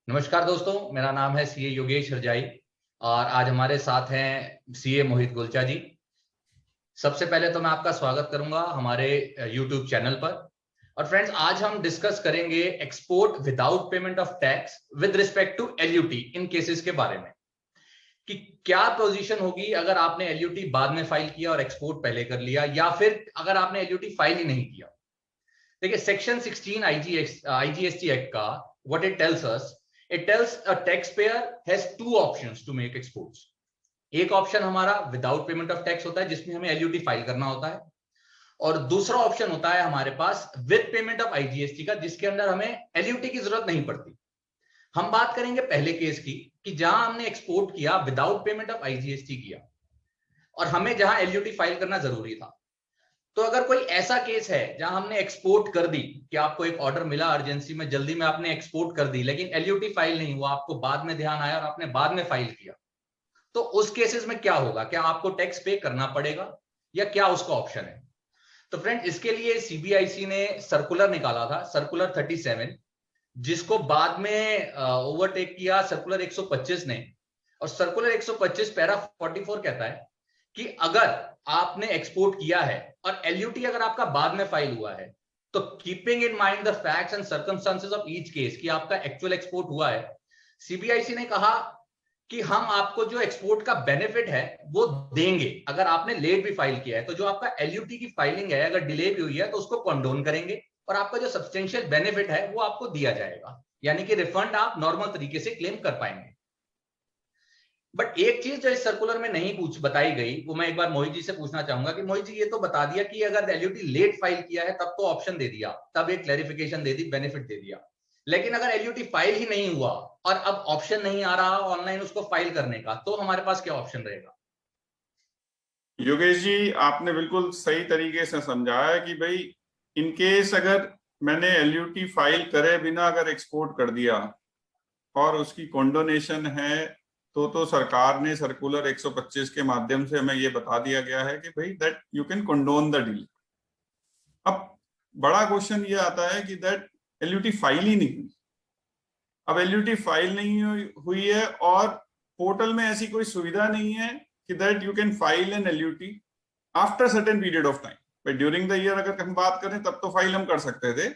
नमस्कार दोस्तों, मेरा नाम है सीए योगेश हरजाई और आज हमारे साथ हैं सीए मोहित गुलचा जी। सबसे पहले तो मैं आपका स्वागत करूंगा हमारे यूट्यूब चैनल पर। और फ्रेंड्स, आज हम डिस्कस करेंगे export without payment of tax with respect to LUT in cases के बारे में कि क्या पोजीशन होगी अगर आपने एलयूटी बाद में फाइल किया और एक्सपोर्ट पहले कर लिया, या फिर अगर आपने एलयूटी फाइल ही नहीं किया। देखिए, सेक्शन 16 आईजीएसटी एक्ट का what it tells us, it tells a taxpayer has two options to make exports. एक ऑप्शन हमारा विदाउट पेमेंट ऑफ टैक्स होता है जिसमें हमें एलयूटी फाइल करना होता है, और दूसरा ऑप्शन होता है हमारे पास विद पेमेंट ऑफ आईजीएसटी का, जिसके अंदर हमें एलयूटी की जरूरत नहीं पड़ती। हम बात करेंगे पहले केस की कि जहां हमने एक्सपोर्ट किया विदाउट पेमेंट ऑफ आईजीएसटी किया और हमें जहां एलयूटी फाइल करना जरूरी था। तो अगर कोई ऐसा केस है जहां हमने एक्सपोर्ट कर दी कि आपको एक ऑर्डर मिला अर्जेंसी में, जल्दी में आपने एक्सपोर्ट कर दी, लेकिन एलयूटी फाइल नहीं हुआ, आपको बाद में ध्यान आया और आपने बाद में फाइल किया, तो उस केसेस में क्या होगा? क्या आपको टैक्स पे करना पड़ेगा या क्या उसका ऑप्शन है? तो फ्रेंड, इसके लिए सीबीआईसी ने सर्कुलर निकाला था, सर्कुलर 37, जिसको बाद में ओवरटेक किया सर्कुलर 125 ने। और सर्कुलर 125 पैरा 44 कहता है कि अगर आपने एक्सपोर्ट किया है और एलयूटी अगर आपका बाद में फाइल हुआ है, तो keeping in mind the facts and circumstances of each case कि आपका एक्चुअल एक्सपोर्ट हुआ है, सीबीआईसी ने कहा कि हम आपको जो एक्सपोर्ट का बेनिफिट है वो देंगे अगर आपने लेट भी फाइल किया है। तो जो आपका एलयूटी की फाइलिंग है अगर डिले भी हुई है तो उसको कंडोन करेंगे और आपका जो सब्सटेंशियल बेनिफिट है वो आपको दिया जाएगा, यानी कि रिफंड आप नॉर्मल तरीके से क्लेम कर पाएंगे। बट एक चीज जो इस सर्कुलर में नहीं बताई गई, वो मैं एक बार मोहित जी से पूछना चाहूंगा कि मोहित जी, ये तो बता दिया कि अगर एलयूटी लेट फाइल किया है तब तो ऑप्शन दे दिया, तब एक क्लैरिफिकेशन दे दी, बेनिफिट दे दिया, लेकिन अगर एलयूटी फाइल ही नहीं हुआ और अब ऑप्शन नहीं आ रहा ऑनलाइन उसको फाइल करने का, तो हमारे पास क्या ऑप्शन रहेगा? योगेश जी, आपने बिल्कुल सही तरीके से समझाया कि भाई इनकेस अगर मैंने एलयूटी फाइल करे बिना अगर एक्सपोर्ट कर दिया और उसकी कॉन्डोनेशन है, तो सरकार ने सर्कुलर 125 के माध्यम से हमें ये बता दिया गया है कि भाई that you can condone the deal. अब बड़ा क्वेश्चन ये आता है कि दैट एलयूटी फाइल ही नहीं हुई। अब एलयूटी फाइल नहीं हुई है और पोर्टल में ऐसी कोई सुविधा नहीं है कि that you can file an LUT after certain period of time. भाई ड्यूरिंग द ईयर अगर हम बात करें तब तो फाइल हम कर सकते थे,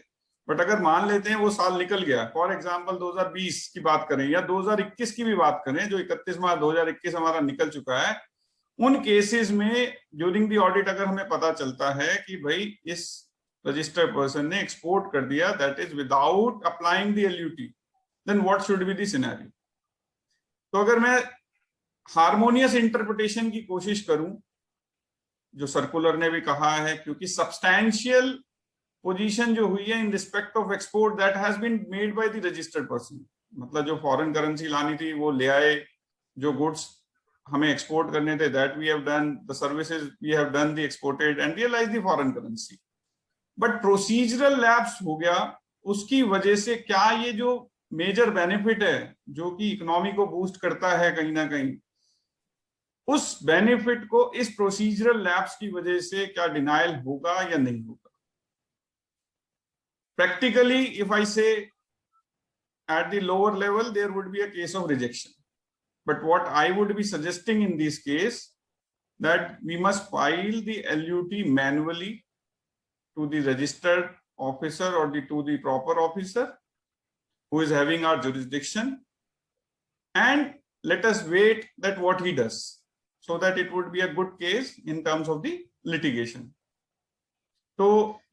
बट अगर मान लेते हैं वो साल निकल गया, फॉर एग्जांपल 2020 की बात करें या 2021 की भी बात करें, जो 31 मार्च 2021 हमारा निकल चुका है, उन केसेस में ड्यूरिंग द ऑडिट अगर हमें पता चलता है कि भाई इस रजिस्टर्ड पर्सन ने एक्सपोर्ट कर दिया that is without applying the LUT, then what should be the scenario. तो अगर मैं हार्मोनियस इंटरप्रिटेशन की कोशिश करूं, जो सर्कुलर ने भी कहा है, क्योंकि सब्सटैंशियल पोजीशन जो हुई है in respect of export that has been made by the registered person, मतलब जो फॉरेन करेंसी लानी थी वो ले आए, जो गुड्स हमें एक्सपोर्ट करने थे that we have done, the services we have done, the exported and realise the foreign currency, but procedural lapse हो गया। उसकी वजह से क्या ये जो मेजर बेनिफिट है जो कि इकोनॉमी को बूस्ट करता है कहीं ना कहीं, उस बेनिफिट को इस प्रोसीजरल लैप्स की वजह से क्या डिनायल होगा या नहीं होगा? Practically, if I say at the lower level, there would be a case of rejection. But what I would be suggesting in this case, that we must file the LUT manually to the registered officer or to the proper officer who is having our jurisdiction, and let us wait that what he does, so that it would be a good case in terms of the litigation. तो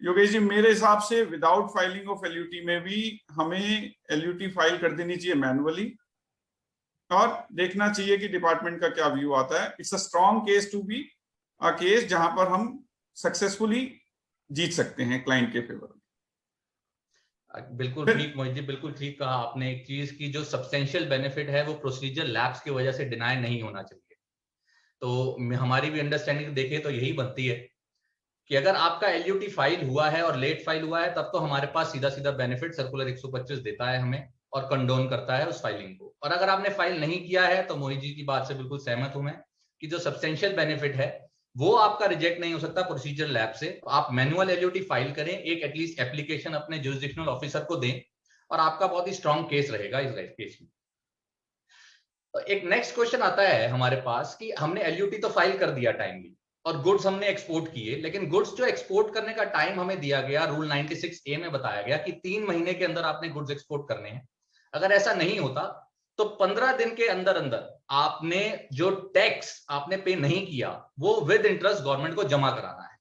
योगेश जी, मेरे हिसाब से without filing of LUT में भी हमें LUT file कर देनी चाहिए मैनुअली, और देखना चाहिए कि डिपार्टमेंट का क्या व्यू आता है। It's a strong case to be a case जहां पर हम सक्सेसफुली जीत सकते हैं क्लाइंट के फेवर में। बिल्कुल ठीक मोहित जी, बिल्कुल ठीक कहा आपने एक चीज की, जो सब्सटेंशियल बेनिफिट है वो प्रोसीजर लैप्स की वजह से डिनाई नहीं होना चाहिए। तो हमारी भी अंडरस्टैंडिंग देखें तो यही बनती है कि अगर आपका एलयूटी फाइल हुआ है और लेट फाइल हुआ है तब तो हमारे पास सीधा सीधा बेनिफिट सर्कुलर 125 देता है हमें और कंडोन करता है उस फाइलिंग को। और अगर आपने फाइल नहीं किया है तो मोहित जी की बात से बिल्कुल सहमत हूं मैं कि जो सब्सटेंशियल बेनिफिट है वो आपका रिजेक्ट नहीं हो सकता प्रोसीजर लैब से। तो आप मैनुअल एलयूटी फाइल करें, एक एटलीस्ट एप्लीकेशन अपने जुरिसडिक्शनल ऑफिसर को दें और आपका बहुत ही स्ट्रांग केस रहेगा इस केस में। तो एक नेक्स्ट क्वेश्चन आता है हमारे पास कि हमने एलयूटी तो फाइल कर दिया टाइमली और गुड्स हमने एक्सपोर्ट किए, लेकिन गुड्स जो एक्सपोर्ट करने का टाइम हमें दिया गया रूल 96A में बताया गया कि 3 महीने के अंदर आपने गुड्स एक्सपोर्ट करने हैं। अगर ऐसा नहीं होता तो 15 दिन के अंदर अंदर आपने जो टैक्स आपने पे नहीं किया वो विद इंटरेस्ट गवर्नमेंट को जमा कराना है।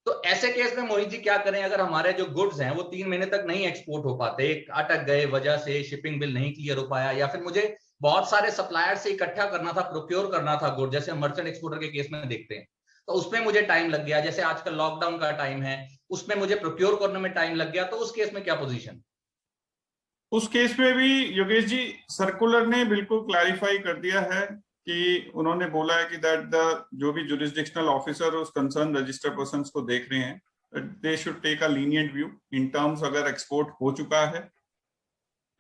तो ऐसे केस में मोहित जी क्या करें अगर हमारे जो गुड्स हैं वो 3 महीने तक नहीं एक्सपोर्ट हो पाते, अटक गए वजह से, शिपिंग बिल नहीं क्लियर हो पाया, या फिर मुझे बहुत सारे सप्लायर से इकट्ठा करना था, प्रोक्योर करना था गुड, जैसे मर्चेंट एक्सपोर्टर के केस में देखते हैं, तो उसमें मुझे टाइम लग गया, जैसे आजकल लॉकडाउन का टाइम है उसमें मुझे प्रोक्योर करने में टाइम लग गया, तो उस केस में क्या पोजीशन? उस केस में भी योगेश जी सर्कुलर ने बिल्कुल क्लैरिफाई कर दिया है कि उन्होंने बोला है कि दैट द जो भी जुरिस्डिक्शनल ऑफिसर उस कंसर्न रजिस्टर्ड पर्संस को देख रहे हैं, they should take a lenient view in terms अगर एक्सपोर्ट हो चुका है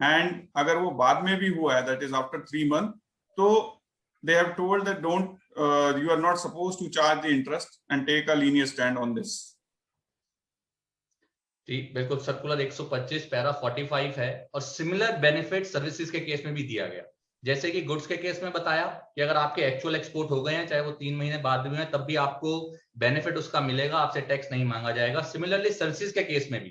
एंड अगर वो बाद में भी हुआ है दैट इज आफ्टर 3 months, तो they have told that don't you are not supposed to charge the interest and take a linear stand on this. ठीक, बिल्कुल सर्कुलर 125 पैरा 45 है और सिमिलर बेनिफिट सर्विसेज के केस में भी दिया गया, जैसे कि गुड्स के केस में बताया कि अगर आपके एक्चुअल एक्सपोर्ट हो गए हैं चाहे वो 3 महीने बाद भी हैं तब भी आपको बेनिफिट उसका मिलेगा, आपसे टैक्स नहीं मांगा जाएगा। सिमिलरली सर्विसेज के केस में भी,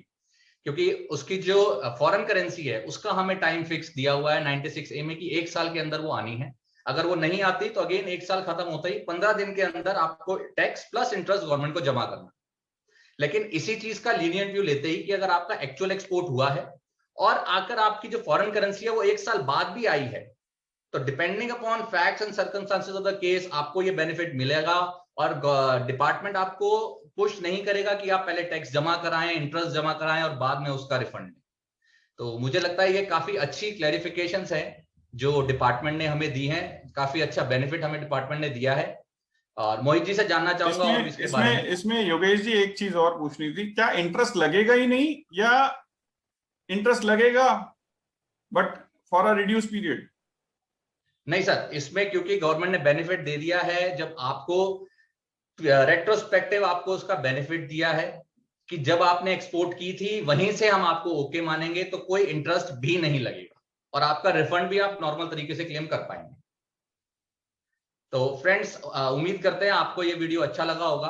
क्योंकि उसकी जो फॉरेन करेंसी है उसका हमें टाइम फिक्स दिया हुआ है 96A में कि 1 साल के अंदर वो आनी है, अगर वो नहीं आती तो अगेन 1 साल खत्म होता ही 15 दिन के अंदर आपको टैक्स प्लस इंटरेस्ट गवर्नमेंट को जमा करना। लेकिन इसी चीज का लीनियंट व्यू लेते ही कि अगर आपका एक्चुअल एक्सपोर्ट हुआ है और आकर आपकी जो फॉरेन करेंसी है वो 1 साल बाद भी आई है, तो depending upon facts and circumstances of the case आपको ये बेनिफिट मिलेगा और डिपार्टमेंट आपको पुश नहीं करेगा कि आप पहले टैक्स जमा कराएं, इंटरेस्ट जमा कराएं और बाद में उसका रिफंड लें। तो मुझे लगता है ये काफी अच्छी क्लैरिफिकेशंस है जो डिपार्टमेंट ने हमें दी हैं, काफी अच्छा बेनिफिट हमें डिपार्टमेंट ने दिया है। और मोहित जी से जानना चाहूंगा और भी इसके बारे में। इसमें योगेश जी एक चीज और पूछनी थी, क्या इंटरेस्ट लगेगा ही नहीं या इंटरेस्ट लगेगा but for a reduce period? नहीं सर, इसमें क्योंकि गवर्नमेंट ने बेनिफिट दे दिया है, जब आपको रेट्रोस्पेक्टिव आपको उसका बेनिफिट दिया है कि जब आपने एक्सपोर्ट की थी वहीं से हम आपको ओके मानेंगे, तो कोई इंटरेस्ट भी नहीं लगेगा और आपका रिफंड भी आप नॉर्मल तरीके से क्लेम कर पाएंगे। तो फ्रेंड्स, उम्मीद करते हैं आपको ये वीडियो अच्छा लगा होगा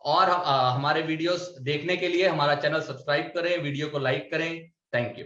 और हमारे वीडियोस देखने के लिए हमारा चैनल सब्सक्राइब करें, वीडियो को लाइक करें। Thank you.